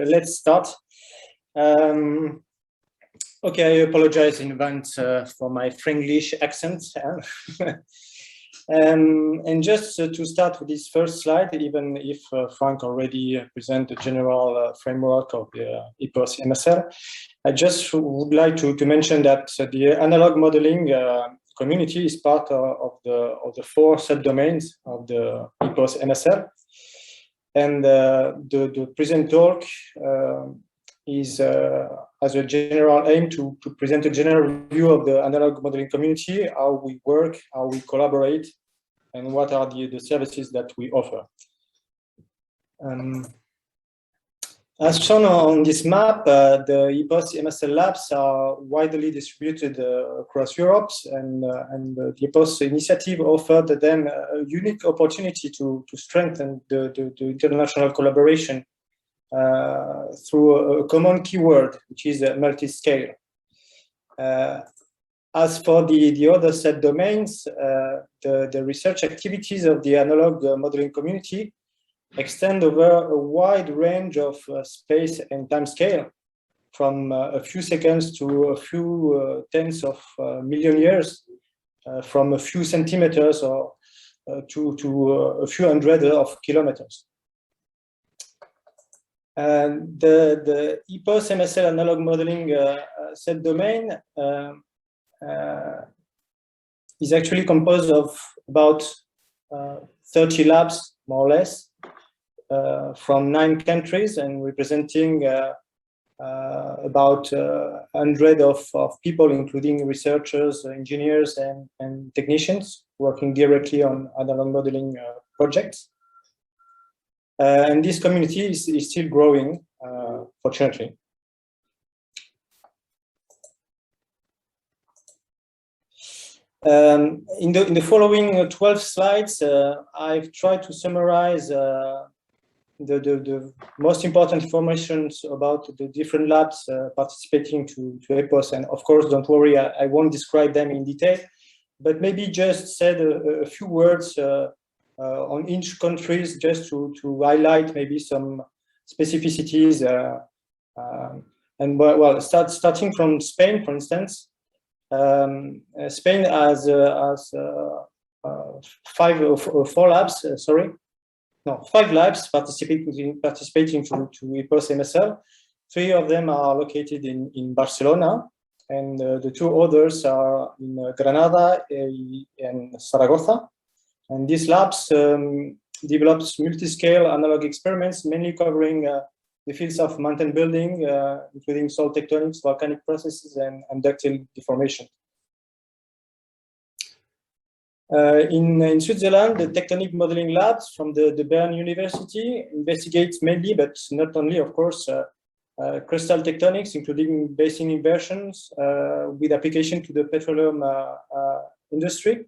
let's start. Okay, I apologize in advance for my Franglish accent. And just to start with this first slide, even if Frank already presented the general framework of the EPOS-MSL, I just would like to mention that the analog modeling community is part of the 4 subdomains of the EPOS-MSL. And the present talk has a general aim to present a general view of the analog modeling community, how we work, how we collaborate, and what are the services that we offer. As shown on this map, the EPOS-MSL labs are widely distributed across Europe, and the EPOS initiative offered them a unique opportunity to strengthen the international collaboration through a common keyword, which is multi-scale. As for the other subdomains, the research activities of the analog modeling community extend over a wide range of space and time scale, from a few seconds to a few tens of million years, from a few centimeters or to a few hundred of kilometers. And the EPOS-MSL analog modeling subdomain is actually composed of about 30 labs, more or less, from 9 countries, and representing about 100 of people, including researchers, engineers, and technicians working directly on analog modeling projects. And this community is still growing, fortunately. In the following 12 slides, I've tried to summarize the most important information about the different labs participating to EPOS. And of course, don't worry, I won't describe them in detail, but maybe just said a few words on each countries, just to highlight maybe some specificities. And well, starting from Spain, for instance. Spain has 5 labs participating to EPOS-MSL. 3 of them are located in Barcelona, and the 2 others are in Granada and Zaragoza. And these labs develops multi-scale analog experiments, mainly covering the fields of mountain building, including soil tectonics, volcanic processes, and ductile deformation. In Switzerland, the tectonic modeling labs from the Bern University investigate mainly, but not only, of course, crustal tectonics, including basin inversions, with application to the petroleum industry.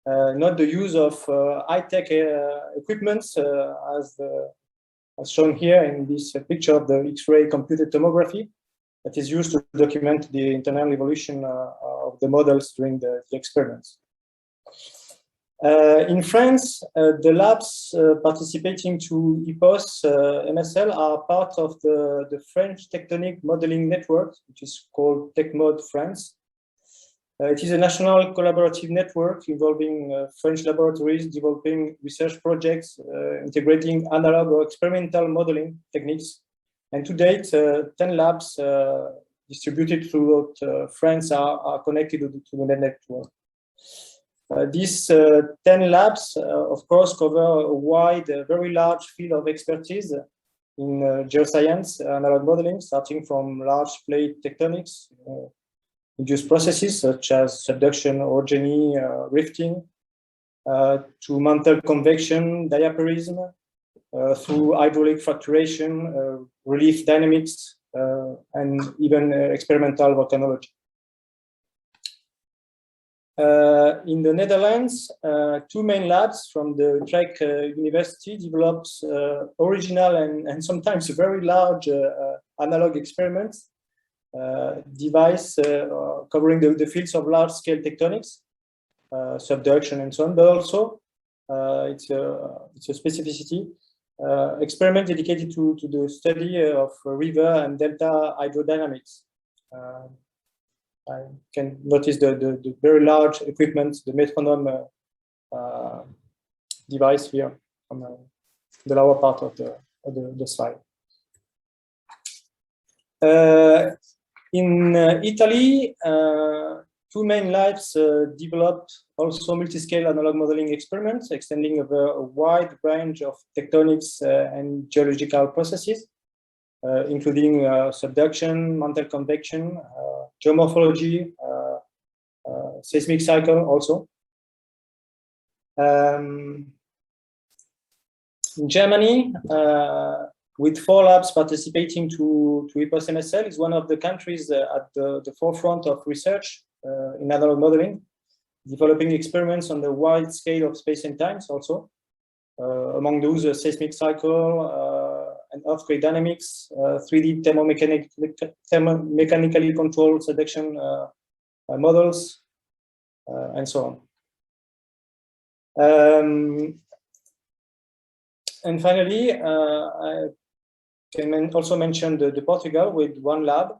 Not the use of high-tech equipments as shown here in this picture of the X-ray computed tomography that is used to document the internal evolution of the models during the experiments. In France, the labs participating to EPOS-MSL are part of the French Tectonic Modeling Network, which is called TechMod France. It is a national collaborative network involving French laboratories developing research projects, integrating analog or experimental modeling techniques. And to date, 10 labs distributed throughout France are connected to the network. These 10 labs, of course, cover a wide, very large field of expertise in geoscience, analog modeling, starting from large plate tectonics, induced processes such as subduction, orogeny, rifting, to mantle convection, diaparism, through hydraulic fracturation, relief dynamics, and even experimental volcanology. In the Netherlands, 2 main labs from the Utrecht University develops original and sometimes very large analog experiments, device covering the fields of large-scale tectonics, subduction, and so on. But also, it's a specificity. experiment dedicated to the study of river and delta hydrodynamics. I can notice the very large equipment, the metronome device here on the lower part of the slide. In Italy, two main labs developed also multi-scale analog modeling experiments extending over a wide range of tectonics and geological processes, including subduction, mantle convection, geomorphology, seismic cycle also. In Germany, with 4 labs participating to EPOS-MSL, is one of the countries at the forefront of research in analog modeling, developing experiments on the wide scale of space and times also. Among those, seismic cycle and earthquake dynamics, 3D thermomechanically controlled subduction models, and so on. And finally, I can also mention the Portugal with 1 lab,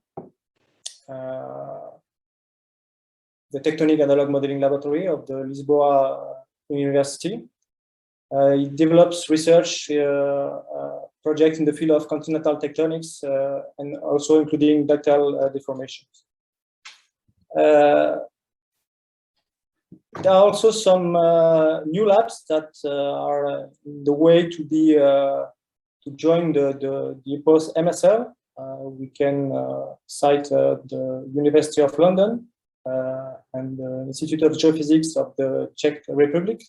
the Tectonic Analog Modeling Laboratory of the Lisboa University. It develops research projects in the field of continental tectonics and also including ductile deformations. There are also some new labs that are in the way to be to join the EPOS-MSL. We can cite the University of London and the Institute of Geophysics of the Czech Republic,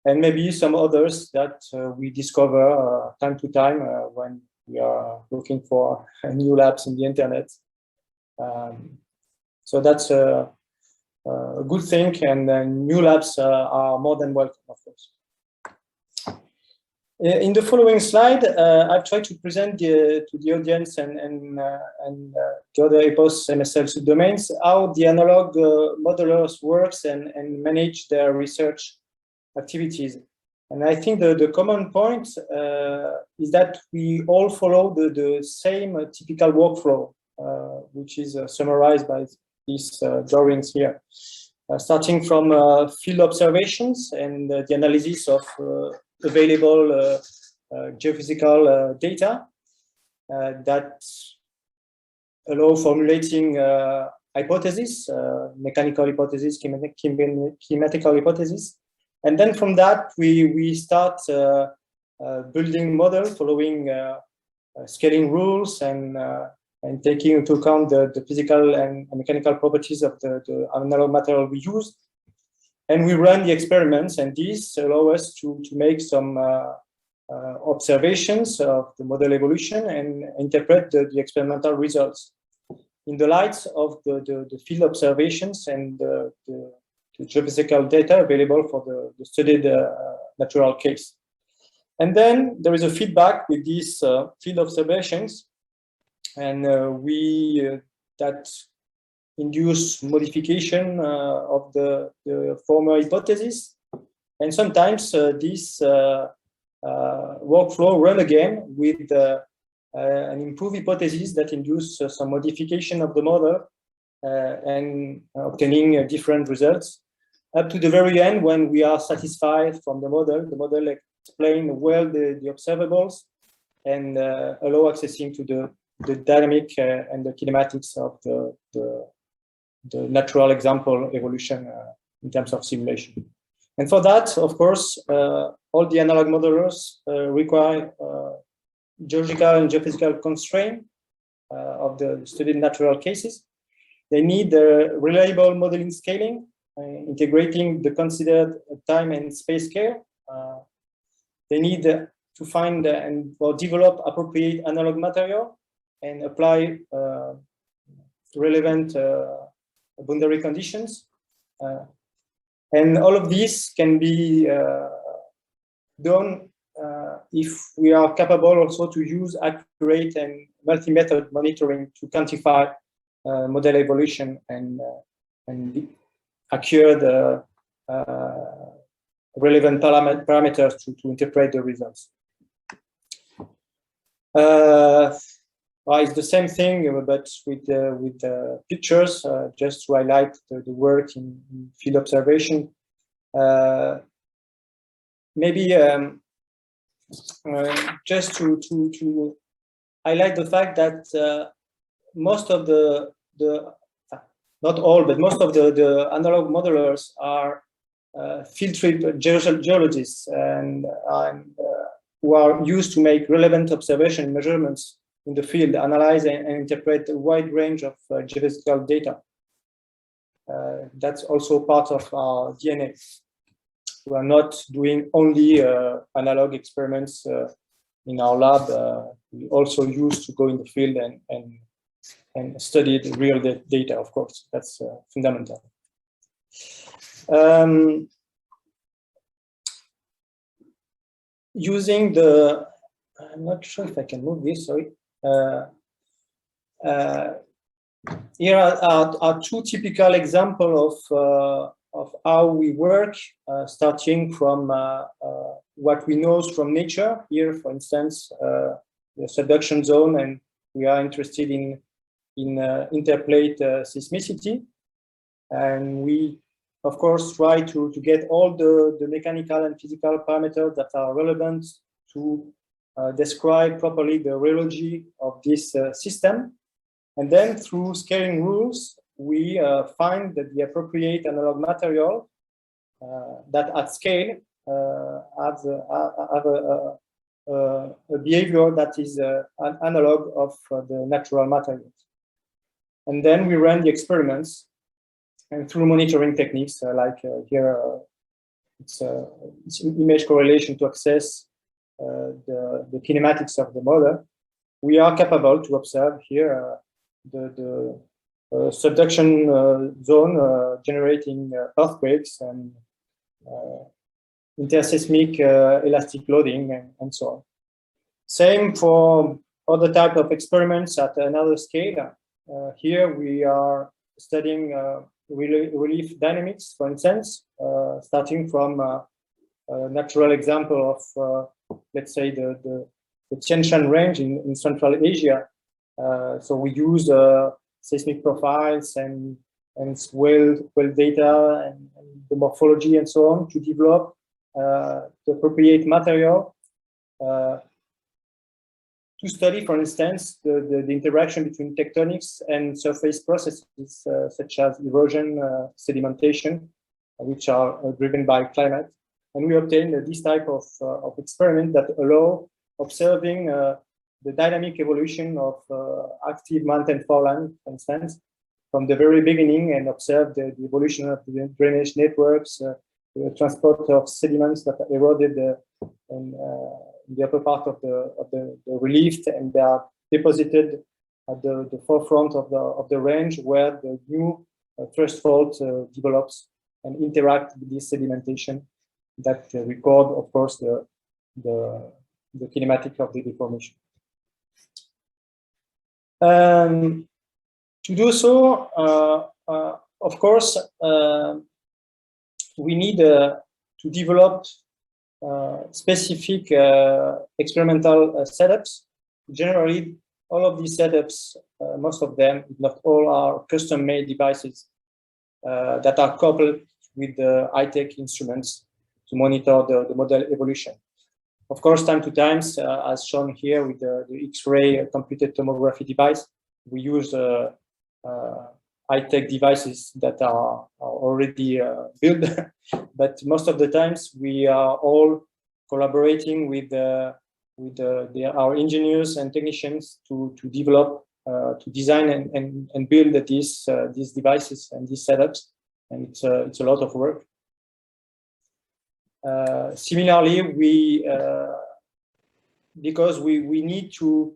and maybe some others that we discover time to time when we are looking for new labs in the internet. So that's a good thing, and new labs are more than welcome, of course. In the following slide, I've tried to present to the audience and the other EPOS-MSL subdomains how the analog modelers works and manage their research activities. And I think the common point is that we all follow the same typical workflow, which is summarized by these drawings here, starting from field observations and the analysis of available geophysical data that allow formulating hypotheses, mechanical hypotheses, kinetical hypotheses. And then from that, we start building models following scaling rules and taking into account the physical and mechanical properties of the analog material we use. And we run the experiments, and these allow us to make some observations of the model evolution and interpret the experimental results in the light of the field observations and the geophysical data available for the studied natural case. And then there is a feedback with these field observations, and that induce modification of the former hypothesis. And sometimes this workflow run again with an improved hypothesis that induce some modification of the model and obtaining different results, up to the very end when we are satisfied from the model. The model explains well the observables and allow accessing to the dynamic and the kinematics of the natural example evolution in terms of simulation. And for that, of course, all the analog modelers require geological and geophysical constraints of the studied natural cases. They need reliable modeling scaling, integrating the considered time and space scale. They need to find or develop appropriate analog material and apply relevant boundary conditions. And all of this can be done if we are capable also to use accurate and multi-method monitoring to quantify model evolution and acquire the relevant parameters to interpret the results. Well, it's the same thing, but with pictures, just to highlight the work in field observation. Maybe just to highlight the fact that most of the not all, but most of the analog modelers are field trip geologists and who are used to make relevant observation measurements in the field, analyze and interpret a wide range of geophysical data. That's also part of our DNA. We are not doing only analog experiments in our lab. We also used to go in the field and study the real data, of course. That's fundamental. Using the, I'm not sure if I can move this, sorry. Here are two typical examples of how we work, starting from what we know from nature. Here, for instance, the subduction zone, and we are interested in interplate seismicity. And we, of course, try to get all the mechanical and physical parameters that are relevant to describe properly the rheology of this system. And then through scaling rules, we find that the appropriate analog material that at scale have a behavior that is an analog of the natural materials. And then we run the experiments, and through monitoring techniques like here, it's image correlation to access the kinematics of the model, we are capable to observe here the subduction zone generating earthquakes and interseismic elastic loading and so on. Same for other type of experiments at another scale. Here we are studying relief dynamics, for instance, starting from a natural example of, let's say, the Tian Shan range in Central Asia. So we use seismic profiles and well data and the morphology and so on to develop the appropriate material to study, for instance, the interaction between tectonics and surface processes such as erosion, sedimentation, which are driven by climate. And we obtain this type of experiment that allow observing the dynamic evolution of active mountain foreland, for instance, from the very beginning, and observe the evolution of the drainage networks, the transport of sediments that eroded in the upper part of the relief, and they are deposited at the forefront of the range where the new thrust fault develops and interact with this sedimentation that record, of course, the kinematic of the deformation. To do so, of course, we need to develop specific experimental setups. Generally, all of these setups, most of them, if not all, are custom-made devices that are coupled with the high-tech instruments to monitor the model evolution. Of course, time to time, as shown here with the X-ray computed tomography device, we use high-tech devices that are already built, but most of the times we are all collaborating with our engineers and technicians to develop, to design and build these devices and these setups, and it's a lot of work. Similarly, because we need to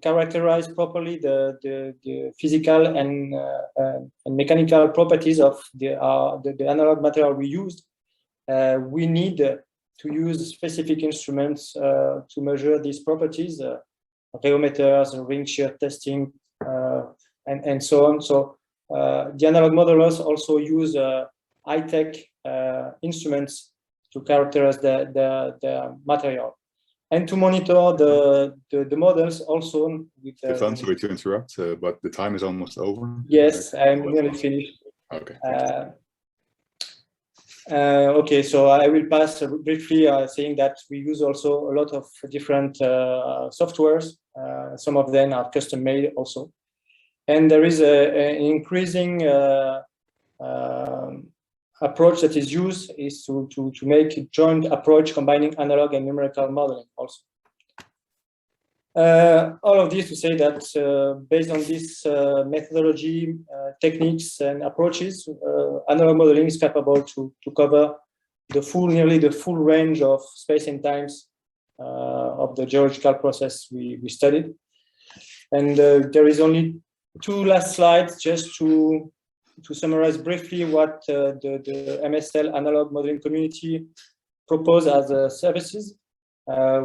characterize properly the physical and mechanical properties of the analog material we used, we need to use specific instruments to measure these properties, rheometers, ring shear testing, and so on. So the analog modelers also use high-tech instruments to characterize the material. and to monitor the models also. With, Stephane, sorry to interrupt, but the time is almost over. Yes, I'm nearly finished. Okay. Okay, so I will pass briefly saying that we use also a lot of different softwares. Some of them are custom made also. And there is an increasing approach that is used is to make a joint approach combining analog and numerical modeling also. All of this to say that based on this methodology, techniques and approaches, analog modeling is capable to cover nearly the full range of space and times of the geological process we studied. And there is only 2 last slides just to summarize briefly what the MSL analog modeling community propose as services.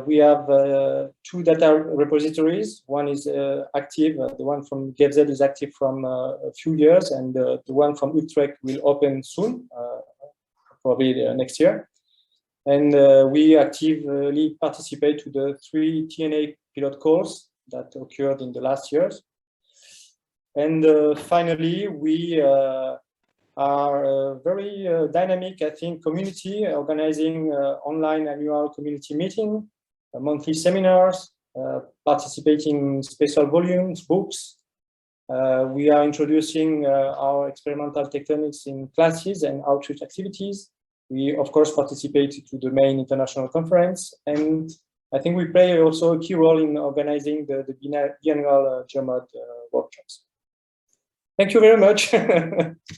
We have 2 data repositories. One is active, the one from GFZ is active from a few years, and the one from Utrecht will open soon, probably next year. And we actively participate to the 3 TNA pilot courses that occurred in the last years. And finally, we are a very dynamic, I think, community organizing online annual community meeting, monthly seminars, participating in special volumes, books. We are introducing our experimental techniques in classes and outreach activities. We, of course, participate to the main international conference, and I think we play also a key role in organizing the biannual GeoMod workshops. Thank you very much.